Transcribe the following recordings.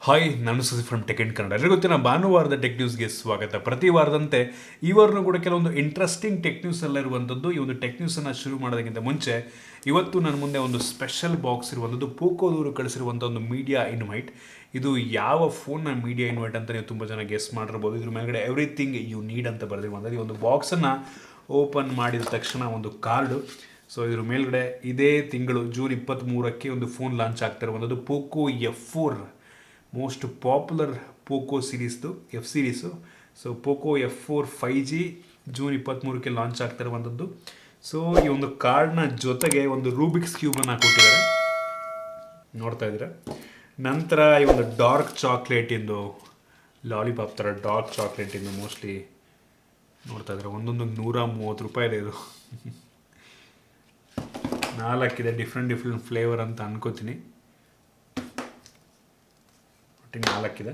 Hi, ನಾನು ಸುಸಿ from tech and Kannada. ಎಲ್ಲರಿಗೂ ಗೊತ್ತಿನ ಭಾನುವಾರದ ಟೆಕ್ ನ್ಯೂಸ್ಗೆ ಸ್ವಾಗತ. ಪ್ರತಿ ವಾರದಂತೆ ಈ ವಾರನೂ ಕೂಡ ಕೆಲವೊಂದು ಇಂಟ್ರೆಸ್ಟಿಂಗ್ ಟೆಕ್ ನ್ಯೂಸ್ ಎಲ್ಲ ಇರುವಂಥದ್ದು. ಈ ಒಂದು ಟೆಕ್ ನ್ಯೂಸನ್ನು ಶುರು ಮಾಡೋದಕ್ಕಿಂತ ಮುಂಚೆ ಇವತ್ತು ನನ್ನ ಮುಂದೆ ಒಂದು ಸ್ಪೆಷಲ್ ಬಾಕ್ಸ್ ಇರುವಂಥದ್ದು ಪೋಕೋದವರು ಕಳಿಸಿರುವಂಥ ಒಂದು ಮೀಡಿಯಾ ಇನ್ವೈಟ್. ಇದು ಯಾವ ಫೋನ್ನ ಮೀಡಿಯಾ ಇನ್ವೈಟ್ ಅಂತ ನೀವು ತುಂಬ ಜನ ಗೆಸ್ ಮಾಡಿರ್ಬೋದು. ಇದ್ರ ಮೇಲ್ಗಡೆ ಎವ್ರಿಥಿಂಗ್ ಯು ನೀಡ್ ಅಂತ ಬರೆದಿರುವಂಥದ್ದು. ಈ ಒಂದು ಬಾಕ್ಸನ್ನು ಓಪನ್ ಮಾಡಿದ ತಕ್ಷಣ ಒಂದು ಕಾರ್ಡು. ಸೊ ಇದ್ರ ಮೇಲ್ಗಡೆ ಇದೇ ತಿಂಗಳು ಜೂನ್ 23ಕ್ಕೆ ಒಂದು ಫೋನ್ ಲಾಂಚ್ ಆಗ್ತಾ ಇರುವಂಥದ್ದು Poco F4, most popular Poco ಸೀರೀಸ್ದು F series. So Poco F4 5G June 23ಕ್ಕೆ ಲಾಂಚ್ ಆಗ್ತಾ ಇರುವಂಥದ್ದು. ಸೊ ಈ ಒಂದು ಕಾರ್ಡ್ನ ಜೊತೆಗೆ ಒಂದು ರೂಬಿಕ್ಸ್ ಕ್ಯೂಬನ್ನು ಕೊಟ್ಟಿದ್ದಾರೆ, ನೋಡ್ತಾ ಇದ್ದೀರಾ. ನಂತರ ಈ ಒಂದು ಡಾರ್ಕ್ ಚಾಕ್ಲೇಟಿಂದು ಲಾಲಿಪಾಪ್ ಥರ ಡಾರ್ಕ್ ಚಾಕ್ಲೇಟಿಂದು ಮೋಸ್ಟ್ಲಿ ನೋಡ್ತಾ ಇದ್ದಾರೆ. ಒಂದೊಂದು $130 ಇದೆ. ಇದು 4 ಇದೆ, ಡಿಫ್ರೆಂಟ್ ಫ್ಲೇವರ್ ಅಂತ ಅನ್ಕೋತೀನಿ. 4 ಇದೆ.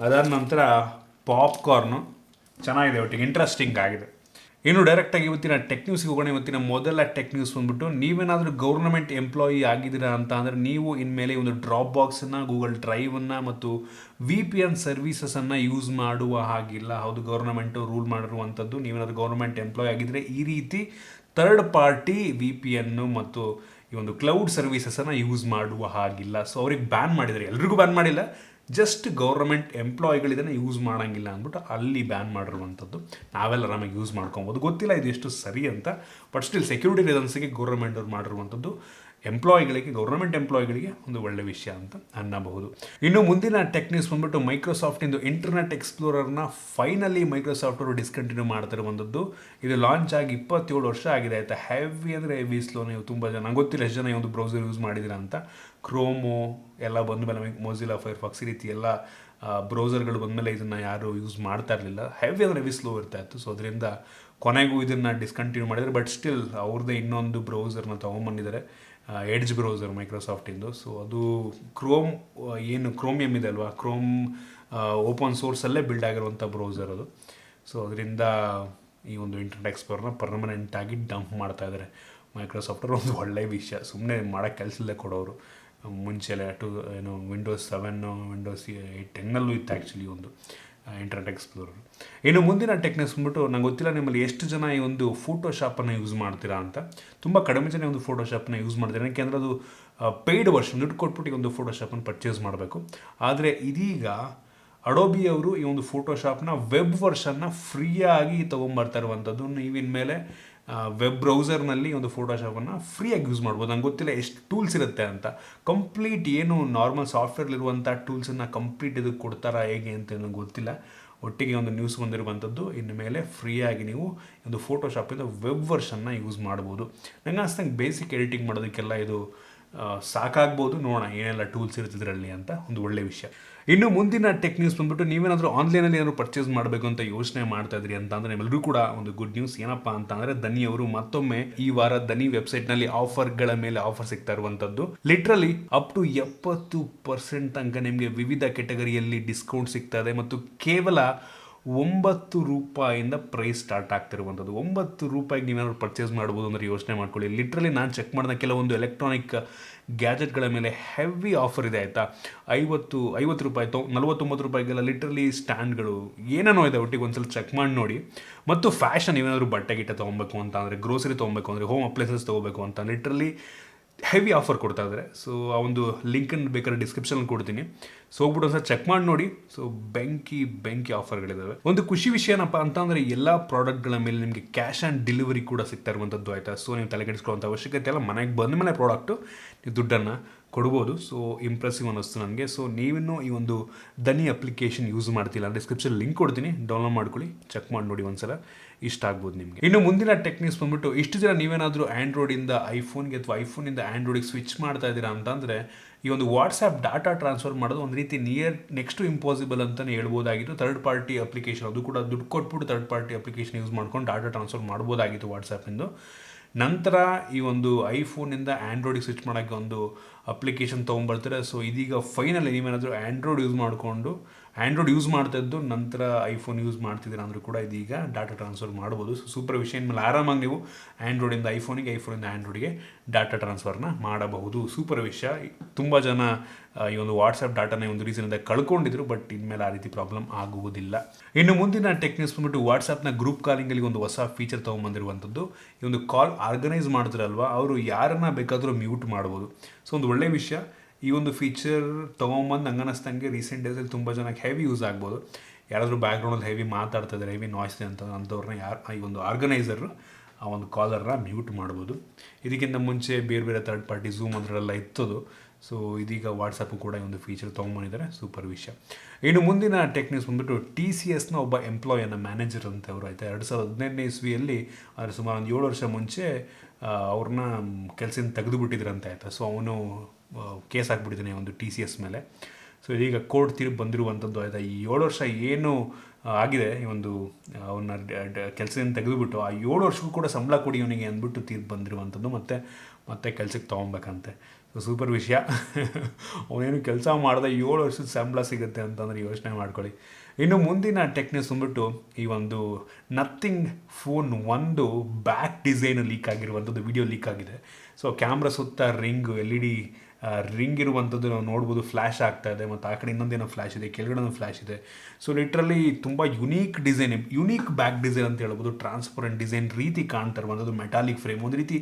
ಅದಾದ ನಂತರ ಪಾಪ್ಕಾರ್ನು ಚೆನ್ನಾಗಿದೆ, ಒಟ್ಟಿಗೆ ಇಂಟ್ರೆಸ್ಟಿಂಗ್ ಆಗಿದೆ. ಇನ್ನು ಡೈರೆಕ್ಟಾಗಿ ಇವತ್ತಿನ ಟೆಕ್ ನ್ಯೂಸ್ಗೆ ಹೋಗೋಣ. ಇವತ್ತಿನ ಮೊದಲ ಟೆಕ್ ನ್ಯೂಸ್ ಬಂದ್ಬಿಟ್ಟು, ನೀವೇನಾದರೂ ಗೌರ್ಮೆಂಟ್ ಎಂಪ್ಲಾಯಿ ಆಗಿದ್ದೀರಾ ಅಂತ ಅಂದರೆ ನೀವು ಇನ್ಮೇಲೆ ಒಂದು ಡ್ರಾಪ್ ಬಾಕ್ಸನ್ನು, ಗೂಗಲ್ ಡ್ರೈವನ್ನು ಮತ್ತು VPN ಸರ್ವೀಸಸನ್ನು ಯೂಸ್ ಮಾಡುವ ಹಾಗಿಲ್ಲ. ಹೌದು, ಗೌರ್ಮೆಂಟು ರೂಲ್ ಮಾಡಿರುವಂಥದ್ದು. ನೀವೇನಾದರೂ ಗೌರ್ಮೆಂಟ್ ಎಂಪ್ಲಾಯ್ ಆಗಿದ್ದರೆ ಈ ರೀತಿ ಥರ್ಡ್ ಪಾರ್ಟಿ VPN ಮತ್ತು ಈ ಒಂದು ಕ್ಲೌಡ್ ಸರ್ವೀಸಸನ್ನು ಯೂಸ್ ಮಾಡುವ ಹಾಗಿಲ್ಲ. ಸೊ ಅವ್ರಿಗೆ ಬ್ಯಾನ್ ಮಾಡಿದ್ದಾರೆ, ಎಲ್ರಿಗೂ ಬ್ಯಾನ್ ಮಾಡಿಲ್ಲ, ಜಸ್ಟ್ ಗೌರ್ಮೆಂಟ್ ಎಂಪ್ಲಾಯಿಗಳಿದನ್ನು ಯೂಸ್ ಮಾಡೋಂಗಿಲ್ಲ ಅಂದ್ಬಿಟ್ಟು ಅಲ್ಲಿ ಬ್ಯಾನ್ ಮಾಡಿರುವಂಥದ್ದು. ನಾವೆಲ್ಲ ಆರಾಮಾಗಿ ಯೂಸ್ ಮಾಡ್ಕೊಬೋದು. ಗೊತ್ತಿಲ್ಲ ಇದು ಎಷ್ಟು ಸರಿ ಅಂತ, ಬಟ್ ಸ್ಟಿಲ್ ಸೆಕ್ಯೂರಿಟಿ ರೀಸನ್ಸ್ಗೆ ಗೌರ್ಮೆಂಟ್ ಅವ್ರು ಮಾಡಿರುವಂಥದ್ದು ಗೌರ್ಮೆಂಟ್ ಎಂಪ್ಲಾಯಿಗಳಿಗೆ ಒಂದು ಒಳ್ಳೆ ವಿಷಯ ಅಂತ ಅನ್ನಬಹುದು. ಇನ್ನು ಮುಂದಿನ ಟೆಕ್ ನ್ಯೂಸ್ ಬಂದ್ಬಿಟ್ಟು, ಮೈಕ್ರೋಸಾಫ್ಟಿಂದು ಇಂಟರ್ನೆಟ್ ಎಕ್ಸ್ಪ್ಲೋರರ್ನ ಫೈನಲಿ ಮೈಕ್ರೋಸಾಫ್ಟ್ ಅವರು ಡಿಸ್ಕಂಟಿನ್ಯೂ ಮಾಡ್ತಿರುವಂಥದ್ದು. ಇದು ಲಾಂಚ್ ಆಗಿ 27 ವರ್ಷ ಆಗಿದೆ ಆಯಿತಾ. ಹೆವಿ ಅಂದರೆ ಹೆವಿ ಸ್ಲೋ. ನೀವು ತುಂಬ ಜನ, ಗೊತ್ತಿಲ್ಲ ಎಷ್ಟು ಜನ ಈ ಒಂದು ಬ್ರೌಸರ್ ಯೂಸ್ ಮಾಡಿದ್ದೀರಾ ಅಂತ. ಕ್ರೋಮು ಎಲ್ಲ ಬಂದಮೇಲೆ, ಮೊಜಿಲಾ ಫೈರ್ಫಾಕ್ಸ್ ಈ ರೀತಿ ಎಲ್ಲ ಬ್ರೌಸರ್ಗಳು ಬಂದಮೇಲೆ ಇದನ್ನು ಯಾರು ಯೂಸ್ ಮಾಡ್ತಾ ಇರಲಿಲ್ಲ. ಹೆವಿ ಅಂದರೆ ಹೆವಿ ಸ್ಲೋ ಇರ್ತಾ ಇತ್ತು. ಸೊ ಅದರಿಂದ ಕೊನೆಗೂ ಇದನ್ನು ಡಿಸ್ಕಂಟಿನ್ಯೂ ಮಾಡಿದರೆ, ಬಟ್ ಸ್ಟಿಲ್ ಅವ್ರದ್ದೇ ಇನ್ನೊಂದು ಬ್ರೌಸರ್ನ ತೊಗೊಂಬಂದಿದ್ದಾರೆ, ಎಡ್ಜ್ ಬ್ರೌಸರ್ ಮೈಕ್ರೋಸಾಫ್ಟಿಂದು. ಸೊ ಅದು ಕ್ರೋಮಿಯಮ್ ಇದೆ ಅಲ್ವಾ, ಕ್ರೋಮ್ ಓಪನ್ ಸೋರ್ಸಲ್ಲೇ ಬಿಲ್ಡ್ ಆಗಿರುವಂಥ ಬ್ರೌಸರ್ ಅದು. ಸೊ ಅದರಿಂದ ಈ ಒಂದು ಇಂಟರ್ನೆಟ್ ಎಕ್ಸ್ಪ್ಲೋರರ್ನ ಪರ್ಮನೆಂಟಾಗಿ ಡಂಪ್ ಮಾಡ್ತಾ ಇದ್ದಾರೆ ಮೈಕ್ರೋಸಾಫ್ಟ್ ಅವರು. ಒಂದು ಒಳ್ಳೆಯ ವಿಷಯ, ಸುಮ್ಮನೆ ಮಾಡೋಕ್ಕೆ ಕೆಲಸದಲ್ಲೇ ಕೊಡೋರು. ಮುಂಚೆಲೆ ವಿಂಡೋಸ್ 7, ವಿಂಡೋಸ್ 8, 10ನಲ್ಲೂ ಇತ್ತು ಆ್ಯಕ್ಚುಲಿ ಒಂದು ಇಂಟರ್ನೆಟ್ ಎಕ್ಸ್ಪ್ಲೋರರ್. ಇನ್ನು ಮುಂದಿನ ಟೆಕ್ನಿಕ್ಸ್ ಬಂದ್ಬಿಟ್ಟು, ನಂಗೆ ಗೊತ್ತಿಲ್ಲ ನಿಮ್ಮಲ್ಲಿ ಎಷ್ಟು ಜನ ಈ ಒಂದು ಫೋಟೋಶಾಪನ್ನು ಯೂಸ್ ಮಾಡ್ತೀರಾ ಅಂತ. ತುಂಬ ಕಡಿಮೆ ಜನ ಒಂದು ಫೋಟೋಶಾಪನ್ನು ಯೂಸ್ ಮಾಡ್ತೀರಾ, ಯಾಕೆಂದರೆ ಅದು ಪೇಯ್ಡ್ ವರ್ಷನ್, ದುಡ್ಡು ಕೊಟ್ಬಿಟ್ಟು ಒಂದು ಫೋಟೋಶಾಪನ್ನು ಪರ್ಚೇಸ್ ಮಾಡಬೇಕು. ಆದರೆ ಇದೀಗ ಅಡೋಬಿ ಅವರು ಈ ಒಂದು ಫೋಟೋಶಾಪ್ನ ವೆಬ್ ವರ್ಷನ್ನ ಫ್ರೀಯಾಗಿ ತೊಗೊಂಬರ್ತಾ ಇರುವಂಥದ್ದು. ನೀವಿನ ಮೇಲೆ ವೆಬ್ ಬ್ರೌಸರ್ನಲ್ಲಿ ಒಂದು ಫೋಟೋಶಾಪನ್ನು ಫ್ರೀಯಾಗಿ ಯೂಸ್ ಮಾಡ್ಬೋದು. ನಂಗೆ ಗೊತ್ತಿಲ್ಲ ಎಷ್ಟು ಟೂಲ್ಸ್ ಇರುತ್ತೆ ಅಂತ. ಕಂಪ್ಲೀಟ್ ಏನು ನಾರ್ಮಲ್ ಸಾಫ್ಟ್ವೇರ್ಲಿರುವಂಥ ಟೂಲ್ಸನ್ನು ಕಂಪ್ಲೀಟ್ ಇದಕ್ಕೆ ಕೊಡ್ತಾರಾ ಹೇಗೆ ಅಂತ ನನಗೆ ಗೊತ್ತಿಲ್ಲ. ಒಟ್ಟಿಗೆ ಒಂದು ನ್ಯೂಸ್ ಬಂದಿರುವಂಥದ್ದು, ಇನ್ನು ಮೇಲೆ ಫ್ರೀಯಾಗಿ ನೀವು ಒಂದು ಫೋಟೋಶಾಪಿಂದ ವೆಬ್ ವರ್ಷನ್ನ ಯೂಸ್ ಮಾಡ್ಬೋದು. ನಂಗೆ ಅನಿಸ್ತಂಗೆ ಬೇಸಿಕ್ ಎಡಿಟಿಂಗ್ ಮಾಡೋದಕ್ಕೆಲ್ಲ ಇದು ಸಾಕಾಗ್ಬೋದು. ನೋಡೋಣ ಏನೆಲ್ಲ ಟೂಲ್ಸ್ ಇರ್ತಿದ್ರಲ್ಲಿ ಅಂತ. ಒಂದು ಒಳ್ಳೆ ವಿಷಯ. ಇನ್ನು ಮುಂದಿನ ಟೆಕ್ ನ್ಯೂಸ್ ಬಂದ್ಬಿಟ್ಟು, ನೀವೇನಾದರೂ ಆನ್ಲೈನಲ್ಲಿ ಏನಾದರೂ ಪರ್ಚೇಸ್ ಮಾಡಬೇಕು ಅಂತ ಯೋಚನೆ ಮಾಡ್ತಾ ಇದ್ರಿ ಅಂತ ಅಂದರೆ ನಿಮ್ಮೆಲ್ಲರೂ ಕೂಡ ಒಂದು ಗುಡ್ ನ್ಯೂಸ್. ಏನಪ್ಪ ಅಂತ ಅಂದರೆ, ದನಿ ಅವರು ಮತ್ತೊಮ್ಮೆ ಈ ವಾರ ದನಿ ವೆಬ್ಸೈಟ್ನಲ್ಲಿ ಆಫರ್ಗಳ ಮೇಲೆ ಆಫರ್ ಸಿಗ್ತಾ ಇರುವಂಥದ್ದು. ಲಿಟ್ರಲಿ ಅಪ್ ಟು 70% ತನಕ ನಿಮಗೆ ವಿವಿಧ ಕೆಟಗರಿಯಲ್ಲಿ ಡಿಸ್ಕೌಂಟ್ ಸಿಗ್ತಾ ಇದೆ ಮತ್ತು ಕೇವಲ ₹9 ಪ್ರೈಸ್ ಸ್ಟಾರ್ಟ್ ಆಗ್ತಿರುವಂಥದ್ದು. ₹9 ನೀವೇನಾದ್ರು ಪರ್ಚೇಸ್ ಮಾಡ್ಬೋದು ಅಂದರೆ ಯೋಚನೆ ಮಾಡ್ಕೊಳ್ಳಿ. ಲಿಟ್ರಲಿ ನಾನು ಚೆಕ್ ಮಾಡಿದ ಕೆಲವೊಂದು ಎಲೆಕ್ಟ್ರಾನಿಕ್ ಗ್ಯಾಜೆಟ್ಗಳ ಮೇಲೆ ಹೆವಿ ಆಫರ್ ಇದೆ ಆಯಿತಾ. ₹50 ₹49 ಲಿಟ್ರಲಿ ಸ್ಟ್ಯಾಂಡ್ಗಳು ಏನೇನೋ ಇದೆ. ಒಟ್ಟಿಗೆ ಒಂದ್ಸಲ ಚೆಕ್ ಮಾಡಿ ನೋಡಿ. ಮತ್ತು ಫ್ಯಾಷನ್, ಏನಾದರೂ ಬಟ್ಟೆ ಗಿಟ್ಟೆ ತೊಗೊಬೇಕು ಅಂತ ಅಂದರೆ, ಗ್ರೋಸರಿ ತೊಗೊಬೇಕು ಅಂದರೆ, ಹೋಮ್ ಅಪ್ಲೈನ್ಸಸ್ ತೊಗೋಬೇಕು ಅಂತ ಲಿಟ್ರಲಿ ಹೆವಿ ಆಫರ್ ಕೊಡ್ತಾ ಇದ್ದಾರೆ. ಸೊ ಆ ಒಂದು ಲಿಂಕನ್ನು ಬೇಕಾದ್ರೆ ಡಿಸ್ಕ್ರಿಪ್ಷನ್ ಕೊಡ್ತೀನಿ. ಸೊ ಹೋಗ್ಬಿಟ್ಟು ಒಂದ್ಸಲ ಚೆಕ್ ಮಾಡಿ ನೋಡಿ. ಸೊ ಬೆಂಕಿ ಆಫರ್ಗಳಿದ್ದಾವೆ. ಒಂದು ಖುಷಿ ವಿಷಯ ಏನಪ್ಪ ಅಂತಂದರೆ, ಎಲ್ಲ ಪ್ರಾಡಕ್ಟ್ಗಳ ಮೇಲೆ ನಿಮಗೆ ಕ್ಯಾಶ್ ಆನ್ ಡೆಲಿವರಿ ಕೂಡ ಸಿಗ್ತಾ ಇರುವಂಥದ್ದು ಆಯಿತಾ. ಸೊ ನೀವು ತಲೆಕೆಡಿಸ್ಕೊಳ್ಳೋಂಥ ಅವಶ್ಯಕತೆ ಇಲ್ಲ. ಮನೆಗೆ ಬಂದ ಮೇಲೆ ಪ್ರಾಡಕ್ಟು ನೀವು ದುಡ್ಡನ್ನು ಕೊಡ್ಬೋದು. ಸೊ ಇಂಪ್ರೆಸಿವ್ ಅನ್ನಿಸ್ತು ನನಗೆ. ಸೊ ನೀವಿನ್ನೂ ಈ ಒಂದು ದನಿ ಅಪ್ಲಿಕೇಶನ್ ಯೂಸ್ ಮಾಡ್ತಿಲ್ಲ, ಡಿಸ್ಕ್ರಿಪ್ಷನ್ ಲಿಂಕ್ ಕೊಡ್ತೀನಿ, ಡೌನ್ಲೋಡ್ ಮಾಡ್ಕೊಳ್ಳಿ, ಚೆಕ್ ಮಾಡಿ ನೋಡಿ ಒಂದ್ಸಲ, ಇಷ್ಟ ಆಗ್ಬೋದು ನಿಮಗೆ. ಇನ್ನು ಮುಂದಿನ ಟೆಕ್ ನ್ಯೂಸ್ ಬಂದ್ಬಿಟ್ಟು, ಇಷ್ಟು ಜನ ನೀವೇನಾದರೂ ಆ್ಯಂಡ್ರಾಯ್ಡಿಂದ ಐಫೋನ್ಗೆ ಅಥವಾ ಐಫೋನಿಂದ ಆ್ಯಂಡ್ರಾಯ್ಡಿಗೆ ಸ್ವಿಚ್ ಮಾಡ್ತಾ ಇದ್ದೀರಾ ಅಂತಂದರೆ, ಈ ಒಂದು ವಾಟ್ಸಾಪ್ ಡಾಟಾ ಟ್ರಾನ್ಸ್ಫರ್ ಮಾಡೋದು ಒಂದು ರೀತಿ ನೆಕ್ಸ್ಟ್ ಇಂಪಾಸಿಬಲ್ ಅಂತಲೇ ಹೇಳ್ಬೋದಾಗಿತ್ತು. ಥರ್ಡ್ ಪಾರ್ಟಿ ಅಪ್ಲಿಕೇಶನ್, ಅದು ಕೂಡ ದುಡ್ಡು ಕೊಟ್ಬಿಟ್ಟು ಥರ್ಡ್ ಪಾರ್ಟಿ ಅಪ್ಲಿಕೇಶನ್ ಯೂಸ್ ಮಾಡ್ಕೊಂಡು ಡಾಟಾ ಟ್ರಾನ್ಸ್ಫರ್ ಮಾಡ್ಬೋದಾಗಿತ್ತು ವಾಟ್ಸಾಪಿಂದು. ನಂತರ ಈ ಒಂದು ಐಫೋನಿಂದ ಆ್ಯಂಡ್ರಾಯ್ಡಿಗೆ ಸ್ವಿಚ್ ಮಾಡೋಕ್ಕೆ ಒಂದು ಅಪ್ಲಿಕೇಶನ್ ತೊಗೊಂಬರ್ತಾರೆ. ಸೊ ಇದೀಗ ಫೈನಲ್ ನೀವೇನಾದರೂ ಆ್ಯಂಡ್ರಾಯ್ಡ್ ಯೂಸ್ ಮಾಡ್ತಾ ಇದ್ದು ನಂತರ ಐಫೋನ್ ಯೂಸ್ ಮಾಡ್ತಿದ್ದೀರಾ ಅಂದರೂ ಕೂಡ ಇದೀಗ ಡಾಟಾ ಟ್ರಾನ್ಸ್ಫರ್ ಮಾಡ್ಬೋದು. ಸೊ ಸೂಪರ್ ವಿಷಯ. ಇನ್ಮೇಲೆ ಆರಾಮಾಗಿ ನೀವು ಆ್ಯಂಡ್ರಾಯ್ಡಿಂದ ಐಫೋನಿಂದ ಆ್ಯಂಡ್ರಾಯ್ಡ್ಗೆ ಡಾಟಾ ಟ್ರಾನ್ಸ್ಫರ್ನ ಮಾಡಬಹುದು. ಸೂಪರ್ ವಿಷಯ. ತುಂಬ ಜನ ಈ ಒಂದು ವಾಟ್ಸಪ್ ಡಾಟಾನ ಒಂದು ರೀಸನಿಂದ ಕಳ್ಕೊಂಡಿದ್ರು, ಬಟ್ ಇನ್ಮೇಲೆ ಆ ರೀತಿ ಪ್ರಾಬ್ಲಮ್ ಆಗುವುದಿಲ್ಲ. ಇನ್ನು ಮುಂದಿನ ಟೆಕ್ ನ್ಯೂಸ್ ಬಂದ್ಬಿಟ್ಟು ವಾಟ್ಸಪ್ನ ಗ್ರೂಪ್ ಕಾಲಿಂಗಲ್ಲಿ ಒಂದು ಹೊಸ ಫೀಚರ್ ತೊಗೊಂಬಂದಿರುವಂಥದ್ದು. ಈ ಒಂದು ಕಾಲ್ ಆರ್ಗನೈಸ್ ಮಾಡ್ತಾರಲ್ವ, ಅವರು ಯಾರನ್ನ ಬೇಕಾದರೂ ಮ್ಯೂಟ್ ಮಾಡ್ಬೋದು. ಸೊ ಒಂದು ಒಳ್ಳೆಯ ವಿಷಯ. ಈ ಒಂದು ಫೀಚರ್ ತೊಗೊಂಬಂದು ನಂಗೆ ಅನ್ನಿಸ್ತಂಗೆ ರೀಸೆಂಟ್ ಡೇಸಲ್ಲಿ ತುಂಬ ಜನಕ್ಕೆ ಹೆವಿ ಯೂಸ್ ಆಗ್ಬೋದು. ಯಾರಾದರೂ ಬ್ಯಾಕ್ಗ್ರೌಂಡಲ್ಲಿ ಹೆವಿ ಮಾತಾಡ್ತಾ ಇದ್ದಾರೆ, ಹೆವಿ ನಾಯ್ಸ್ ಅಂಥವ್ರನ್ನ ಈ ಒಂದು ಆರ್ಗನೈಸರ್ ಆ ಒಂದು ಕಾಲರ್ನ ಮ್ಯೂಟ್ ಮಾಡ್ಬೋದು. ಇದಕ್ಕಿಂತ ಮುಂಚೆ ಬೇರೆ ಥರ್ಡ್ ಪಾರ್ಟಿ ಝೂಮ್ ಅದರಲ್ಲ ಇತ್ತದು. ಸೊ ಇದೀಗ ವಾಟ್ಸಪ್ಪು ಕೂಡ ಈ ಒಂದು ಫೀಚರ್ ತೊಗೊಂಬಂದಿದ್ದಾರೆ. ಸೂಪರ್ ವಿಷಯ. ಇನ್ನು ಮುಂದಿನ ಟೆಕ್ ನ್ಯೂಸ್ ಬಂದ್ಬಿಟ್ಟು TCSನ ಒಬ್ಬ ಎಂಪ್ಲಾಯನ್ನ ಮ್ಯಾನೇಜರ್ ಅಂತ ಅವರು ಆಯಿತಾ 2015ನೇ ಇಸ್ವಿಯಲ್ಲಿ ಅಂದರೆ ಸುಮಾರು ಒಂದು 7 ವರ್ಷ ಮುಂಚೆ ಅವ್ರನ್ನ ಕೆಲಸದಿಂದ ತೆಗೆದುಬಿಟ್ಟಿದ್ರಂತೆ ಆಯಿತಾ. ಸೊ ಅವನು ಕೇಸ್ ಹಾಕ್ಬಿಟ್ಟಿದ್ದಾನೆ ಒಂದು TCS ಮೇಲೆ. ಸೊ ಇದೀಗ ಕೋರ್ಟ್ ತೀರ್ಪು ಬಂದಿರುವಂಥದ್ದು ಆಯಿತಾ. ಈ 7 ವರ್ಷ ಏನು ಆಗಿದೆ ಈ ಒಂದು ಅವನ್ನ ಕೆಲಸದಿಂದ ತೆಗೆದುಬಿಟ್ಟು ಆ 7 ವರ್ಷಕ್ಕೂ ಕೂಡ ಸಂಬಳ ಕೊಡಿ ಅವನಿಗೆ ಅಂದ್ಬಿಟ್ಟು ತೀರ್ಪು ಬಂದಿರುವಂಥದ್ದು. ಮತ್ತೆ ಕೆಲಸಕ್ಕೆ ತೊಗೊಬೇಕಂತೆ. ಸೊ ಸೂಪರ್ ವಿಷಯ. ಅವನೇನು ಕೆಲಸ ಮಾಡಿದೆ 7 ವರ್ಷದ ಸಂಬಳ ಸಿಗುತ್ತೆ ಅಂತಂದರೆ ಯೋಚನೆ ಮಾಡ್ಕೊಳ್ಳಿ. ಇನ್ನು ಮುಂದಿನ ಟೆಕ್ ನ್ಯೂಸ್ ಬಂದ್ಬಿಟ್ಟು ಈ ಒಂದು ನಥಿಂಗ್ ಫೋನ್ ಒಂದು ಬ್ಯಾಕ್ ಡಿಸೈನ್ ಲೀಕ್ ಆಗಿರುವಂಥದ್ದು, ವಿಡಿಯೋ ಲೀಕ್ ಆಗಿದೆ. ಸೊ ಕ್ಯಾಮ್ರಾ ಸುತ್ತ LED ರಿಂಗ್ ಇರುವಂಥದ್ದು ನಾವು ನೋಡ್ಬೋದು. ಫ್ಲ್ಯಾಶ್ ಆಗ್ತಾ ಇದೆ, ಮತ್ತು ಆ ಕಡೆ ಇನ್ನೊಂದೇನೋ ಫ್ಲ್ಯಾಶ್ ಇದೆ, ಕೆಳಗಡೆ ಫ್ಲ್ಯಾಶ್ ಇದೆ. ಸೊ ಲಿಟ್ರಲಿ ತುಂಬ ಯುನೀಕ್ ಬ್ಯಾಕ್ ಡಿಸೈನ್ ಅಂತ ಹೇಳ್ಬೋದು. ಟ್ರಾನ್ಸ್ಪರೆಂಟ್ ಡಿಸೈನ್ ರೀತಿ ಕಾಣ್ತಾ ಇರುವಂಥದ್ದು, ಮೆಟಾಲಿಕ್ ಫ್ರೇಮ್, ಒಂದು ರೀತಿ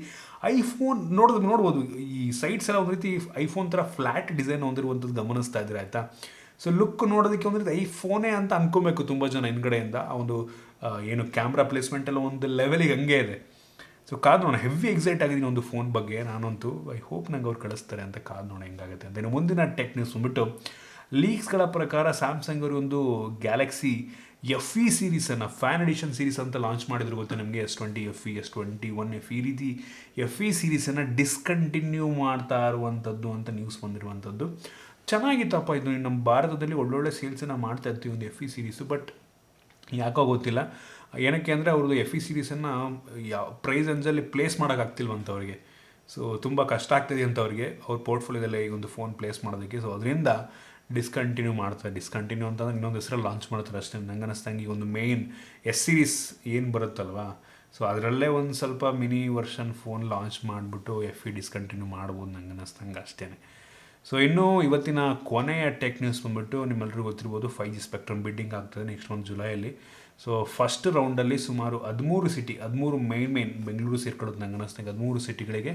ಐಫೋನ್ ನೋಡ್ಬೋದು. ಈ ಸೈಡ್ಸ್ ಎಲ್ಲ ಒಂದು ರೀತಿ ಐಫೋನ್ ಥರ ಫ್ಲ್ಯಾಟ್ ಡಿಸೈನ್ ಹೊಂದಿರುವಂಥದ್ದು ಗಮನಿಸ್ತಾ ಇದ್ದಾರೆ ಆಯಿತಾ. ಸೊ ಲುಕ್ ನೋಡೋದಕ್ಕೆ ಒಂದು ರೀತಿ ಐಫೋನೇ ಅಂತ ಅನ್ಕೋಬೇಕು ತುಂಬ ಜನ ಹಿಂದ್ಗಡೆಯಿಂದ. ಆ ಒಂದು ಏನು ಕ್ಯಾಮ್ರಾ ಪ್ಲೇಸ್ಮೆಂಟ್ ಎಲ್ಲ ಒಂದು ಲೆವೆಲಿಗೆ ಹಂಗೆ ಇದೆ. ಸೊ ಕಾದು ನೋಡೋಣ. ಹೆವಿ ಎಕ್ಸೈಟ್ ಆಗಿದ್ದೀನಿ ಒಂದು ಫೋನ್ ಬಗ್ಗೆ ನಾನಂತೂ. ಐ ಹೋಪ್ ನಂಗೆ ಅವ್ರು ಕಳಿಸ್ತಾರೆ ಅಂತ ಕಾದು ನೋಡೋಣ ಹೆಂಗಾಗುತ್ತೆ ಅಂತ. ಇನ್ನು ಮುಂದಿನ ಟೆಕ್ ನ್ಯೂಸ್ ಬಂದ್ಬಿಟ್ಟು ಲೀಕ್ಸ್ಗಳ ಪ್ರಕಾರ ಸ್ಯಾಮ್ಸಂಗ್ ಅವರು ಒಂದು ಗ್ಯಾಲಕ್ಸಿ FE ಸೀರೀಸನ್ನು ಫ್ಯಾನ್ ಎಡಿಷನ್ ಸೀರೀಸ್ ಅಂತ ಲಾಂಚ್ ಮಾಡಿದ್ರು. ಗೊತ್ತು ನಮಗೆ S20 FE, S21 FE ಈ ರೀತಿ FE ಸೀರೀಸನ್ನು ಡಿಸ್ಕಂಟಿನ್ಯೂ ಮಾಡ್ತಾ ಇರುವಂಥದ್ದು ಅಂತ ನ್ಯೂಸ್ ಬಂದಿರುವಂಥದ್ದು. ಚೆನ್ನಾಗಿತ್ತಪ್ಪ ಇದು. ನಮ್ಮ ಭಾರತದಲ್ಲಿ ಒಳ್ಳೊಳ್ಳೆ ಸೇಲ್ಸನ್ನು ಮಾಡ್ತಾ ಇರ್ತೀವಿ ಒಂದು FE ಸೀರೀಸು. ಬಟ್ ಯಾಕೋ ಗೊತ್ತಿಲ್ಲ ಏನಕ್ಕೆ ಅಂದರೆ ಅವ್ರದ್ದು FE ಸೀರೀಸನ್ನು ಯಾವ ಪ್ರೈಸ್ ರೇಂಜಲ್ಲಿ ಪ್ಲೇಸ್ ಮಾಡೋಕ್ಕಾಗ್ತಿಲ್ವಂಥವ್ರಿಗೆ. ಸೊ ತುಂಬ ಕಷ್ಟ ಆಗ್ತಿದೆ ಅಂತ ಅವ್ರಿಗೆ ಅವ್ರ ಪೋರ್ಟ್ಫೋಲಿಯೋದಲ್ಲಿ ಈ ಒಂದು ಫೋನ್ ಪ್ಲೇಸ್ ಮಾಡೋದಕ್ಕೆ. ಸೊ ಅದರಿಂದ ಡಿಸ್ಕಂಟಿನ್ಯೂ ಅಂತಂದ್ರೆ ಇನ್ನೊಂದು ಹೆಸರಲ್ಲಿ ಲಾಂಚ್ ಮಾಡ್ತಾರೆ ಅಷ್ಟೇ. ನಂಗೆ ಅನ್ನಿಸ್ತಂಗೆ ಈ ಒಂದು ಮೇಯ್ನ್ S ಸೀರೀಸ್ ಏನು ಬರುತ್ತಲ್ವಾ, ಸೊ ಅದರಲ್ಲೇ ಒಂದು ಸ್ವಲ್ಪ ಮಿನಿ ವರ್ಷನ್ ಫೋನ್ ಲಾಂಚ್ ಮಾಡಿಬಿಟ್ಟು FE ಡಿಸ್ಕಂಟಿನ್ಯೂ ಮಾಡ್ಬೋದು ನಂಗೆ ಅನ್ನಿಸ್ತಂಗೆ ಅಷ್ಟೇ. ಸೊ ಇನ್ನು ಇವತ್ತಿನ ಕೊನೆಯ ಟೆಕ್ ನ್ಯೂಸ್ ಬಂದ್ಬಿಟ್ಟು ನಿಮ್ಮೆಲ್ಲರಿಗೂ ಗೊತ್ತಿರ್ಬೋದು 5G ಸ್ಪೆಕ್ಟ್ರಮ್ ಬಿಡ್ಡಿಂಗ್ ಆಗ್ತದೆ ನೆಕ್ಸ್ಟ್ ಮಂತ್ ಜುಲೈಯಲ್ಲಿ. ಸೊ ಫಸ್ಟ್ ರೌಂಡಲ್ಲಿ ಸುಮಾರು 13 ಮೇನ್ ಬೆಂಗಳೂರು ಸೇರ್ಕೊಳ್ಳೋದು ನಂಗೆ ಅನ್ನಿಸ್ತಂಗೆ 13 ಸಿಟಿಗಳಿಗೆ,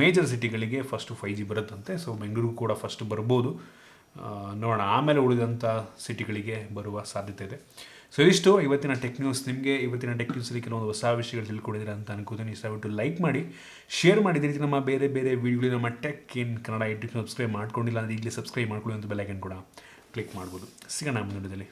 ಮೇಜರ್ ಸಿಟಿಗಳಿಗೆ ಫಸ್ಟು 5G ಬರುತ್ತಂತೆ. ಸೊ ಬೆಂಗಳೂರು ಕೂಡ ಫಸ್ಟ್ ಬರ್ಬೋದು, ನೋಡೋಣ. ಆಮೇಲೆ ಉಳಿದಂಥ ಸಿಟಿಗಳಿಗೆ ಬರುವ ಸಾಧ್ಯತೆ ಇದೆ. ಸೊ ಇಷ್ಟು ಇವತ್ತಿನ ಟೆಕ್ ನ್ಯೂಸ್. ನಿಮಗೆ ಇವತ್ತಿನ ಟೆಕ್ ನ್ಯೂಸಲ್ಲಿ ಕೆಲವೊಂದು ಹೊಸ ವಿಷಯಗಳು ತಿಳ್ಕೊಂಡಿದ್ದೀರಾ ಅಂತ ಅನ್ಕೋತೀನಿ. ಇಷ್ಟಪಟ್ಟು ಲೈಕ್ ಮಾಡಿ, ಶೇರ್ ಮಾಡಿದ್ದೀರಿ. ನಮ್ಮ ಬೇರೆ ವಿಡಿಯೋಗಳು ನಮ್ಮ tech in Kannada YouTube subscribe ಮಾಡ್ಕೊಂಡಿಲ್ಲ ಅಂದರೆ ಈಗಲೇ ಸಬ್ಸ್ಕ್ರೈಬ್ ಮಾಡ್ಕೊಳ್ಳಿ ಅಂತ ಬೆಲ್ ಐಕನ್ ಕೂಡ ಕ್ಲಿಕ್ ಮಾಡ್ಬೋದು. ಸಿಗೋಣ ಮುಂದಿನದಲ್ಲಿ.